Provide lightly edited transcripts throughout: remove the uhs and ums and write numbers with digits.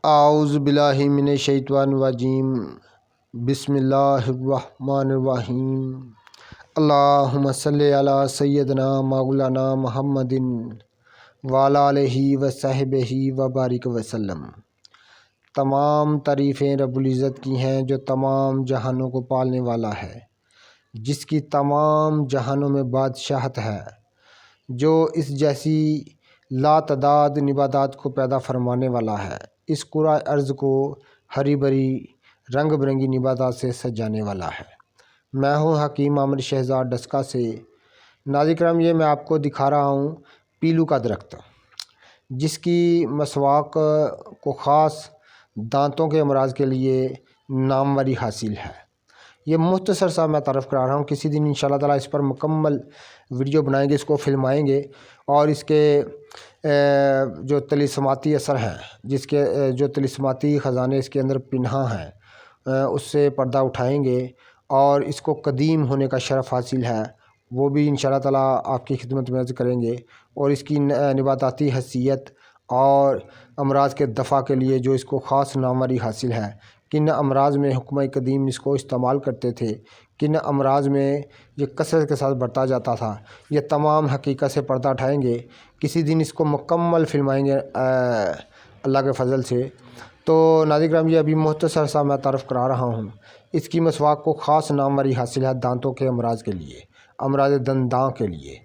اعوذ باللہ من الشیطان الرجیم بسم اللہ الرحمن الرحیم اللہم صلی علی سیدنا مولانا محمد وعلی آلہ وصحبہ وبارک وسلم۔ تمام تعریفیں رب العزت کی ہیں جو تمام جہانوں کو پالنے والا ہے، جس کی تمام جہانوں میں بادشاہت ہے، جو اس جیسی لاتعداد نباتات کو پیدا فرمانے والا ہے، اس کرۂ ارض کو ہری بھری رنگ برنگی نباتات سے سجانے والا ہے۔ میں ہوں حکیم عامر شہزاد ڈسکا سے۔ ناظرین کرام، یہ میں آپ کو دکھا رہا ہوں پیلو کا درخت، جس کی مسواک کو خاص دانتوں کے امراض کے لیے ناموری حاصل ہے۔ یہ مختصر سا میں تعارف کرا رہا ہوں، کسی دن انشاءاللہ تعالیٰ اس پر مکمل ویڈیو بنائیں گے، اس کو فلمائیں گے اور اس کے جو طلسماتی اثر ہیں، جس کے جو طلسماتی خزانے اس کے اندر پنہاں ہیں، اس سے پردہ اٹھائیں گے اور اس کو قدیم ہونے کا شرف حاصل ہے، وہ بھی انشاءاللہ تعالیٰ آپ کی خدمت میں عرض کریں گے۔ اور اس کی نباتاتی حیثیت اور امراض کے دفع کے لیے جو اس کو خاص ناموری حاصل ہے، کن امراض میں حکمہ قدیم اس کو استعمال کرتے تھے، کن امراض میں یہ کثرت کے ساتھ بڑھتا جاتا تھا، یہ تمام حقیقت سے پردہ اٹھائیں گے۔ کسی دن اس کو مکمل فلمائیں گے اللہ کے فضل سے۔ تو ناظرین کرام، یہ ابھی مختصر سا میں تعارف کرا رہا ہوں۔ اس کی مسواک کو خاص ناموری حاصل ہے دانتوں کے امراض کے لیے، امراض دنداں کے لیے۔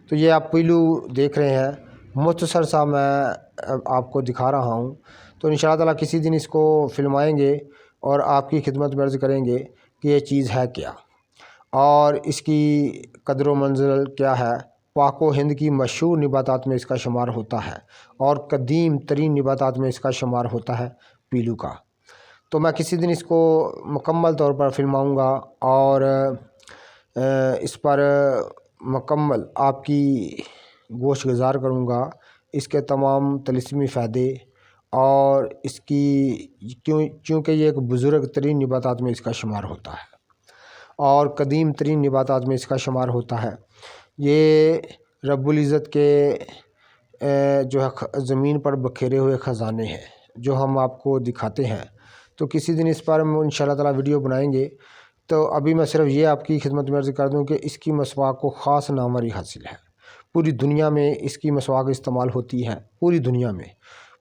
تو یہ آپ پیلو دیکھ رہے ہیں، مختصر سا میں آپ کو دکھا رہا ہوں۔ تو انشاءاللہ تعالیٰ کسی دن اس کو فلمائیں گے اور آپ کی خدمت میں عرض کریں گے کہ یہ چیز ہے کیا اور اس کی قدر و منزل کیا ہے۔ پاک و ہند کی مشہور نباتات میں اس کا شمار ہوتا ہے اور قدیم ترین نباتات میں اس کا شمار ہوتا ہے پیلو کا۔ تو میں کسی دن اس کو مکمل طور پر فلماؤں گا اور اس پر مکمل آپ کی گوش گزار کروں گا، اس کے تمام طلسمی فائدے اور اس کی چونکہ یہ ایک بزرگ ترین نباتات میں اس کا شمار ہوتا ہے اور قدیم ترین نباتات میں اس کا شمار ہوتا ہے۔ یہ رب العزت کے جو ہے زمین پر بکھیرے ہوئے خزانے ہیں جو ہم آپ کو دکھاتے ہیں۔ تو کسی دن اس پر ہم انشاءاللہ تعالیٰ ویڈیو بنائیں گے۔ تو ابھی میں صرف یہ آپ کی خدمت میں عرض کر دوں کہ اس کی مسواک کو خاص ناموری حاصل ہے۔ پوری دنیا میں اس کی مسواک استعمال ہوتی ہے، پوری دنیا میں،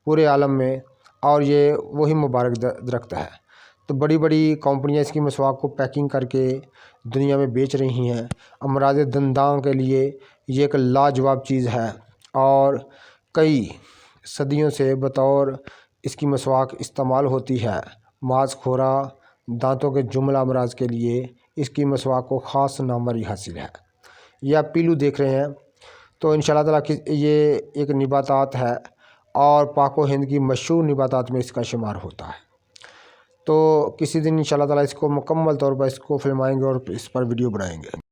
پورے عالم میں، اور یہ وہی مبارک درخت ہے۔ تو بڑی بڑی کمپنیاں اس کی مسواک کو پیکنگ کر کے دنیا میں بیچ رہی ہیں۔ امراض دنداں کے لیے یہ ایک لاجواب چیز ہے اور کئی صدیوں سے بطور اس کی مسواک استعمال ہوتی ہے۔ ماذ خورا دانتوں کے جملہ امراض کے لیے اس کی مسواک کو خاص ناموری حاصل ہے۔ یہ آپ پیلو دیکھ رہے ہیں۔ تو انشاءاللہ تعالیٰ یہ ایک نباتات ہے اور پاک و ہند کی مشہور نباتات میں اس کا شمار ہوتا ہے۔ تو کسی دن انشاءاللہ تعالیٰ اس کو مکمل طور پر اس کو فلمائیں گے اور اس پر ویڈیو بنائیں گے۔